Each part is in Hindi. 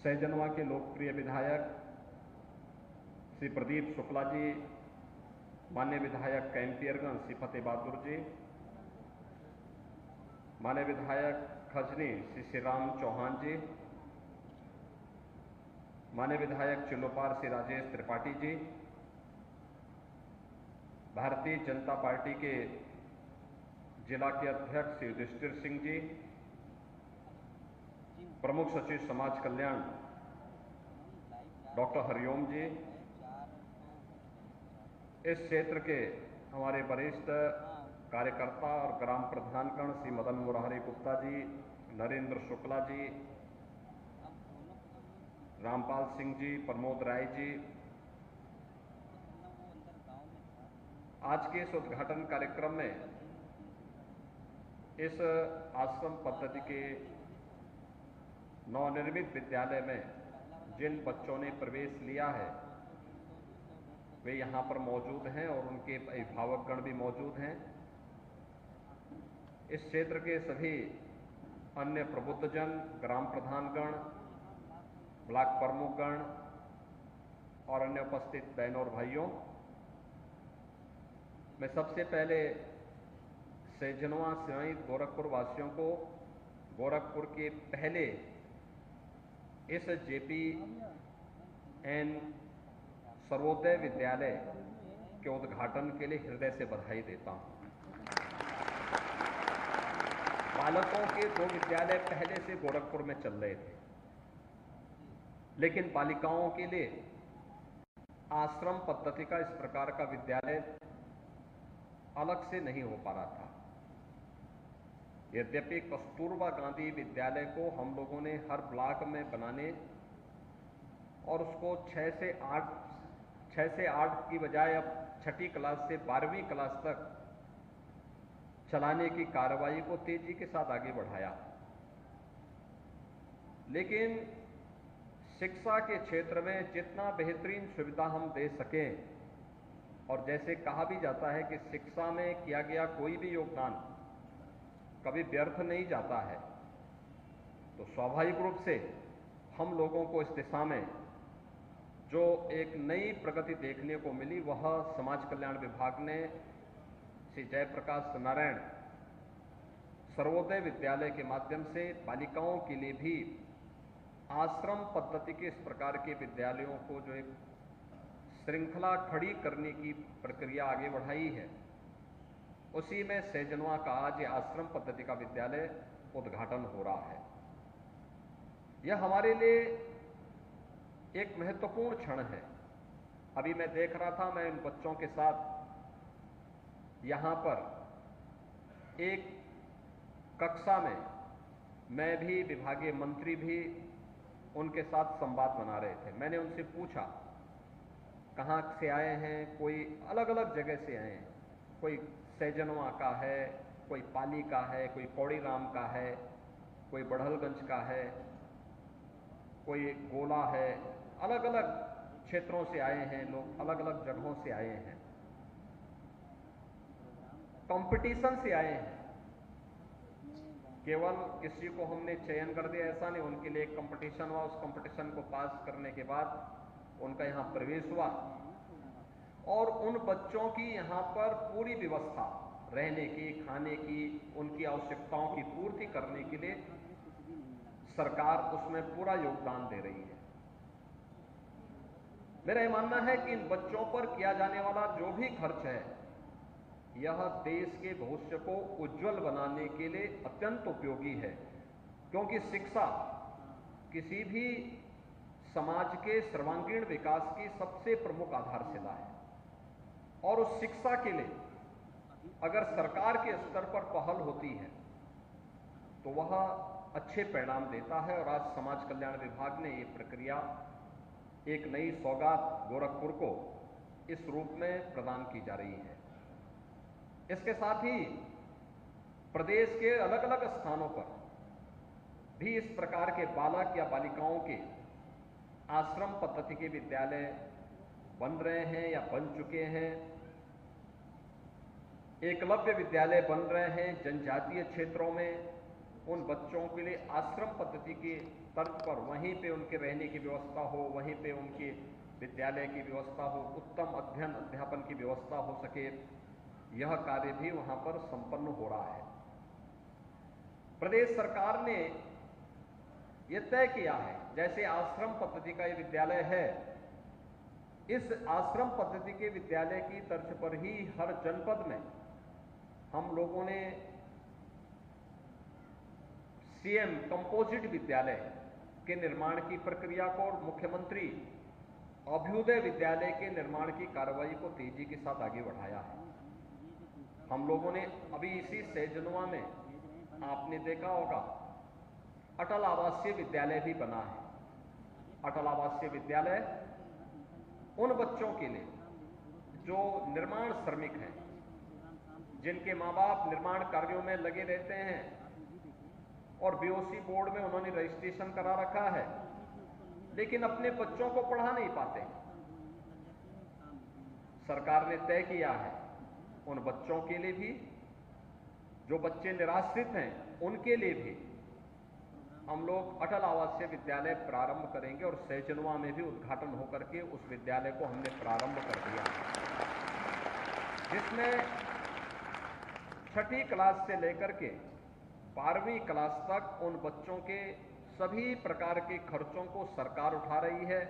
सहजनवा के लोकप्रिय विधायक श्री प्रदीप शुक्ला जी, माननीय विधायक कैंपियरगंज श्री फतेह बहादुर जी, माननीय विधायक खजनी श्री श्रीराम चौहान जी, माननीय विधायक चिल्लोपार श्री राजेश त्रिपाठी जी, भारतीय जनता पार्टी के जिला के अध्यक्ष श्री युधिष्ठिर सिंह जी, प्रमुख सचिव समाज कल्याण डॉक्टर हरिओम जी, इस क्षेत्र के हमारे वरिष्ठ कार्यकर्ता और ग्राम प्रधानगण श्री मदन मुरारी गुप्ता जी, नरेंद्र शुक्ला जी, रामपाल सिंह जी, प्रमोद राय जी, आज के इस उद्घाटन कार्यक्रम में इस आश्रम पद्धति के नवनिर्मित विद्यालय में जिन बच्चों ने प्रवेश लिया है वे यहाँ पर मौजूद हैं और उनके अभिभावकगण भी मौजूद हैं। इस क्षेत्र के सभी अन्य प्रबुद्धजन, ग्राम प्रधानगण, ब्लॉक प्रमुखगण और अन्य उपस्थित बहनों और भाइयों, मैं सबसे पहले सहजनवा सहित गोरखपुर वासियों को गोरखपुर के पहले इस JPN सर्वोदय विद्यालय के उद्घाटन के लिए हृदय से बधाई देता हूं। बालकों के 2 विद्यालय पहले से गोरखपुर में चल रहे थे, लेकिन बालिकाओं के लिए आश्रम पद्धति का इस प्रकार का विद्यालय अलग से नहीं हो पा रहा था। यद्यपि कस्तूरबा गांधी विद्यालय को हम लोगों ने हर ब्लॉक में बनाने और उसको 6 से 8 की बजाय अब 6ठी क्लास से 12वीं क्लास तक चलाने की कार्रवाई को तेजी के साथ आगे बढ़ाया, लेकिन शिक्षा के क्षेत्र में जितना बेहतरीन सुविधा हम दे सकें, और जैसे कहा भी जाता है कि शिक्षा में किया गया कोई भी योगदान कभी व्यर्थ नहीं जाता है, तो स्वाभाविक रूप से हम लोगों को इस दिशा में जो एक नई प्रगति देखने को मिली वह समाज कल्याण विभाग ने श्री जयप्रकाश नारायण सर्वोदय विद्यालय के माध्यम से बालिकाओं के लिए भी आश्रम पद्धति के इस प्रकार के विद्यालयों को जो एक श्रृंखला खड़ी करने की प्रक्रिया आगे बढ़ाई है, उसी में सहजनवा का आज आश्रम पद्धति का विद्यालय उद्घाटन हो रहा है। यह हमारे लिए एक महत्वपूर्ण क्षण है। अभी मैं देख रहा था, मैं इन बच्चों के साथ यहां पर एक कक्षा में मैं भी, विभागीय मंत्री भी उनके साथ संवाद बना रहे थे। मैंने उनसे पूछा कहां से आए हैं, कोई अलग अलग जगह से आए हैं, कोई सहजनवा का है, कोई पाली का है, कोई पौड़ी राम का है, कोई बढ़लगंज का है, कोई गोला है, अलग अलग क्षेत्रों से आए हैं लोग, अलग अलग जगहों से आए हैं, कंपटीशन से आए हैं। केवल किसी को हमने चयन कर दिया ऐसा नहीं, उनके लिए एक कंपटीशन हुआ, उस कंपटीशन को पास करने के बाद उनका यहां प्रवेश हुआ और उन बच्चों की यहां पर पूरी व्यवस्था रहने की, खाने की, उनकी आवश्यकताओं की पूर्ति करने के लिए सरकार उसमें पूरा योगदान दे रही है। मेरा यह मानना है कि इन बच्चों पर किया जाने वाला जो भी खर्च है यह देश के भविष्य को उज्जवल बनाने के लिए अत्यंत उपयोगी है, क्योंकि शिक्षा किसी भी समाज के सर्वांगीण विकास की सबसे प्रमुख आधारशिला है और उस शिक्षा के लिए अगर सरकार के स्तर पर पहल होती है तो वह अच्छे परिणाम देता है। और आज समाज कल्याण विभाग ने ये प्रक्रिया, एक नई सौगात गोरखपुर को इस रूप में प्रदान की जा रही है। इसके साथ ही प्रदेश के अलग अलग स्थानों पर भी इस प्रकार के बालक या बालिकाओं के आश्रम पद्धति के विद्यालय बन रहे हैं या बन चुके हैं। एकलव्य विद्यालय बन रहे हैं जनजातीय क्षेत्रों में। उन बच्चों के लिए आश्रम पद्धति के तर्ज पर वहीं पे उनके रहने की व्यवस्था हो, वहीं पे उनके विद्यालय की व्यवस्था हो, उत्तम अध्ययन अध्यापन की व्यवस्था हो सके, यह कार्य भी वहां पर संपन्न हो रहा है। प्रदेश सरकार ने यह तय किया है, जैसे आश्रम पद्धति का ये विद्यालय है, इस आश्रम पद्धति के विद्यालय की तर्ज पर ही हर जनपद में हम लोगों ने सीएम कंपोजिट विद्यालय के निर्माण की प्रक्रिया को और मुख्यमंत्री अभ्युदय विद्यालय के निर्माण की कार्रवाई को तेजी के साथ आगे बढ़ाया है। हम लोगों ने अभी इसी सहजनवा में आपने देखा होगा अटल आवासीय विद्यालय भी बना है। अटल आवासीय विद्यालय उन बच्चों के लिए जो निर्माण श्रमिक हैं, जिनके माँ बाप निर्माण कार्यों में लगे रहते हैं और बीओसी बोर्ड में उन्होंने रजिस्ट्रेशन करा रखा है, लेकिन अपने बच्चों को पढ़ा नहीं पाते। सरकार ने तय किया है उन बच्चों के लिए भी, जो बच्चे निराश्रित हैं उनके लिए भी हम लोग अटल आवासीय विद्यालय प्रारंभ करेंगे और सहजनवा में भी उद्घाटन होकर के उस विद्यालय को हमने प्रारंभ कर दिया, जिसमें 6ठी क्लास से लेकर के 12वीं क्लास तक उन बच्चों के सभी प्रकार के खर्चों को सरकार उठा रही है,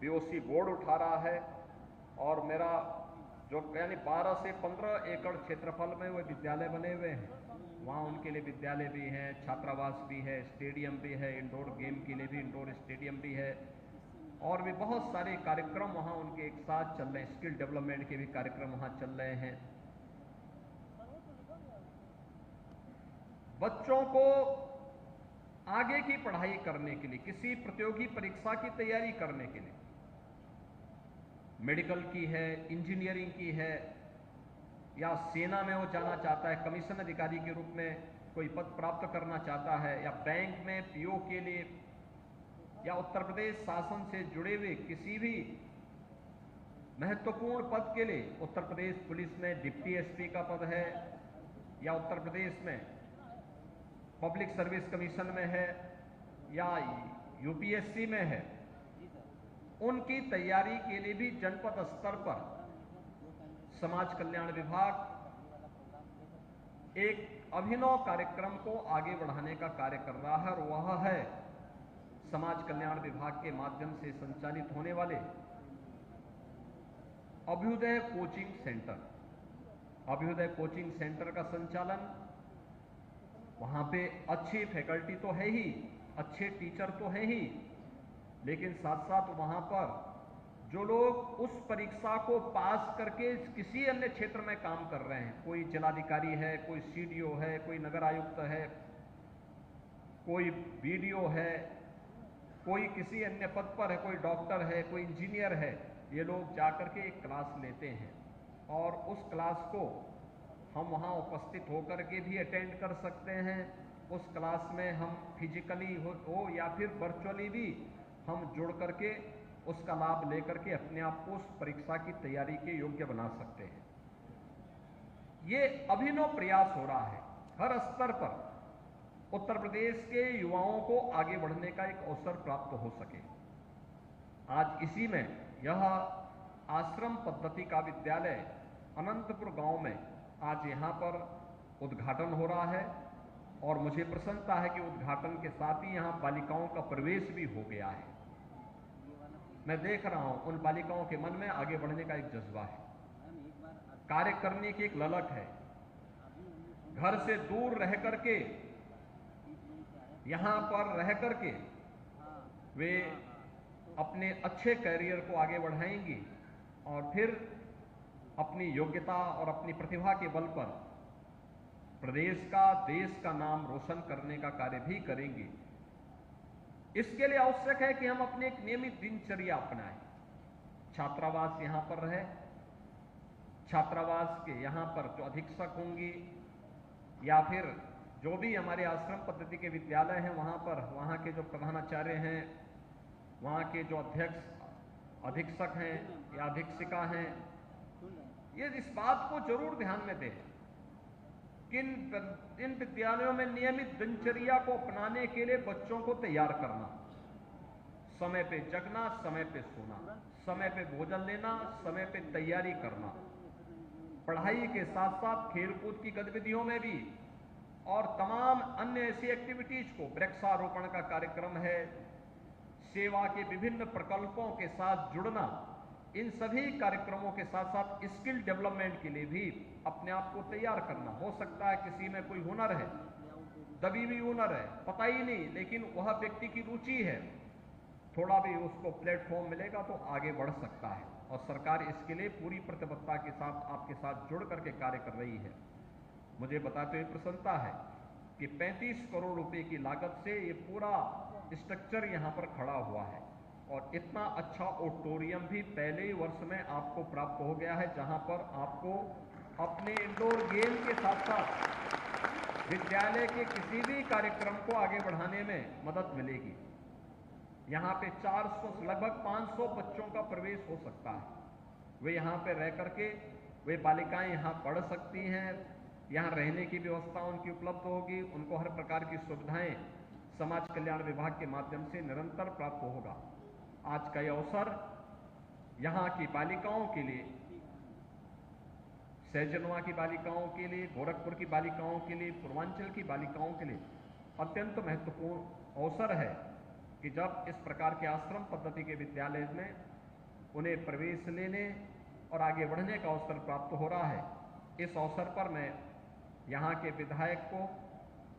बीओसी बोर्ड उठा रहा है। और मेरा जो यानी 12 से 15 एकड़ क्षेत्रफल में वो विद्यालय बने हुए हैं, वहाँ उनके लिए विद्यालय भी है, छात्रावास भी है, स्टेडियम भी है, इंडोर गेम के लिए भी इंडोर स्टेडियम भी है, और भी बहुत सारे कार्यक्रम वहाँ उनके एक साथ चल रहे हैं। स्किल डेवलपमेंट के भी कार्यक्रम वहाँ चल रहे हैं। बच्चों को आगे की पढ़ाई करने के लिए, किसी प्रतियोगी परीक्षा की तैयारी करने के लिए, मेडिकल की है, इंजीनियरिंग की है, या सेना में वो जाना चाहता है, कमीशन अधिकारी के रूप में कोई पद प्राप्त करना चाहता है, या बैंक में पीओ के लिए, या उत्तर प्रदेश शासन से जुड़े हुए किसी भी महत्वपूर्ण पद के लिए, उत्तर प्रदेश पुलिस में डिप्टी एसपी का पद है, या उत्तर प्रदेश में पब्लिक सर्विस कमीशन में है, या यूपीएससी में है, उनकी तैयारी के लिए भी जनपद स्तर पर समाज कल्याण विभाग एक अभिनव कार्यक्रम को आगे बढ़ाने का कार्य कर रहा है, और वह है समाज कल्याण विभाग के माध्यम से संचालित होने वाले Abhyudaya coaching centre. Abhyudaya coaching centre का संचालन, वहां पे अच्छी फैकल्टी तो है ही, अच्छे टीचर तो है ही, लेकिन साथ साथ वहां पर जो लोग उस परीक्षा को पास करके किसी अन्य क्षेत्र में काम कर रहे हैं, कोई जिलाधिकारी है, कोई सीडीओ है, कोई नगर आयुक्त है, कोई बीडीओ है, कोई किसी अन्य पद पर है, कोई डॉक्टर है, कोई इंजीनियर है, ये लोग जाकर के एक क्लास लेते हैं और उस क्लास को हम वहाँ उपस्थित होकर के भी अटेंड कर सकते हैं। उस क्लास में हम फिजिकली हो या फिर वर्चुअली भी हम जुड़ करके उसका लाभ लेकर के अपने आप को उस परीक्षा की तैयारी के योग्य बना सकते हैं। ये अभिनव प्रयास हो रहा है हर स्तर पर, उत्तर प्रदेश के युवाओं को आगे बढ़ने का एक अवसर प्राप्त हो सके। आज इसी में यह आश्रम पद्धति का विद्यालय अनंतपुर गांव में आज यहाँ पर उद्घाटन हो रहा है, और मुझे प्रसन्नता है कि उद्घाटन के साथ ही यहाँ बालिकाओं का प्रवेश भी हो गया है। मैं देख रहा हूं उन बालिकाओं के मन में आगे बढ़ने का एक जज्बा है, कार्य करने की एक ललक है। घर से दूर रह करके, यहां पर रह करके वे अपने अच्छे करियर को आगे बढ़ाएंगी और फिर अपनी योग्यता और अपनी प्रतिभा के बल पर प्रदेश का, देश का नाम रोशन करने का कार्य भी करेंगी। इसके लिए आवश्यक है कि हम अपने एक नियमित दिनचर्या अपनाएं। छात्रावास यहां पर रहे, छात्रावास के यहां पर जो अधीक्षक होंगी या फिर जो भी हमारे आश्रम पद्धति के विद्यालय हैं वहां पर, वहां के जो प्रधानाचार्य हैं, वहां के जो अधीक्षक हैं या अधीक्षिका हैं, ये इस बात को जरूर ध्यान में दें कि इन विद्यालयों में नियमित दिनचर्या को अपनाने के लिए बच्चों को तैयार करना, समय पे जगना, समय पे सोना, समय पे भोजन लेना, समय पे तैयारी करना, पढ़ाई के साथ साथ खेलकूद की गतिविधियों में भी और तमाम अन्य ऐसी एक्टिविटीज को, वृक्षारोपण का कार्यक्रम है, सेवा के विभिन्न प्रकल्पों के साथ जुड़ना, इन सभी कार्यक्रमों के साथ साथ स्किल डेवलपमेंट के लिए भी अपने आप को तैयार करना। हो सकता है किसी में कोई हुनर है, दबी भी हुनर है, पता ही नहीं, लेकिन वह व्यक्ति की रुचि है, थोड़ा भी उसको प्लेटफॉर्म मिलेगा तो आगे बढ़ सकता है, और सरकार इसके लिए पूरी प्रतिबद्धता के साथ आपके साथ जुड़ करके कार्य कर रही है। मुझे बताते हुए प्रसन्नता है कि 35 करोड़ रुपए की लागत से ये पूरा स्ट्रक्चर यहाँ पर खड़ा हुआ है, और इतना अच्छा ऑडिटोरियम भी पहले ही वर्ष में आपको प्राप्त हो गया है, जहाँ पर आपको अपने इंडोर गेम के साथ साथ विद्यालय के किसी भी कार्यक्रम को आगे बढ़ाने में मदद मिलेगी। यहाँ पे 400 लगभग 500 बच्चों का प्रवेश हो सकता है। वे यहाँ पे रह करके वे बालिकाएं यहाँ पढ़ सकती हैं, यहाँ रहने की व्यवस्था उनकी उपलब्ध होगी, उनको हर प्रकार की सुविधाएं समाज कल्याण विभाग के माध्यम से निरंतर प्राप्त होगा। आज का यह अवसर यहाँ की बालिकाओं के लिए, सहजनवा की बालिकाओं के लिए, गोरखपुर की बालिकाओं के लिए, पूर्वांचल की बालिकाओं के लिए अत्यंत महत्वपूर्ण अवसर है कि जब इस प्रकार के आश्रम पद्धति के विद्यालय में उन्हें प्रवेश लेने और आगे बढ़ने का अवसर प्राप्त हो रहा है। इस अवसर पर मैं यहाँ के विधायक को,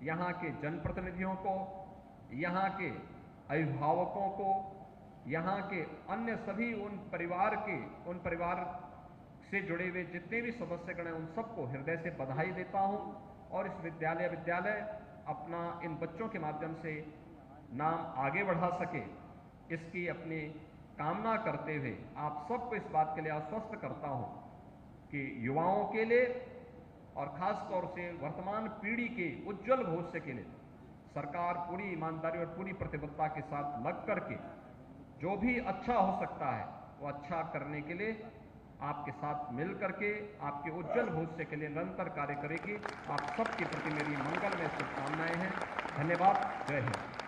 यहाँ के जनप्रतिनिधियों को, यहाँ के अभिभावकों को, यहाँ के अन्य सभी उन परिवार से जुड़े हुए जितने भी सदस्यगण हैं, उन सबको हृदय से बधाई देता हूँ, और इस विद्यालय अपना इन बच्चों के माध्यम से नाम आगे बढ़ा सके, इसकी अपनी कामना करते हुए आप सबको इस बात के लिए आश्वस्त करता हूं कि युवाओं के लिए और खास तौर से वर्तमान पीढ़ी के उज्जवल भविष्य के लिए सरकार पूरी ईमानदारी और पूरी प्रतिबद्धता के साथ लग करके जो भी अच्छा हो सकता है वो अच्छा करने के लिए आपके साथ मिल करके आपके उज्जवल भविष्य के लिए निरंतर कार्य करेगी। आप सबके प्रति मेरी मंगलमय शुभकामनाएं हैं। धन्यवाद। जय हिंद।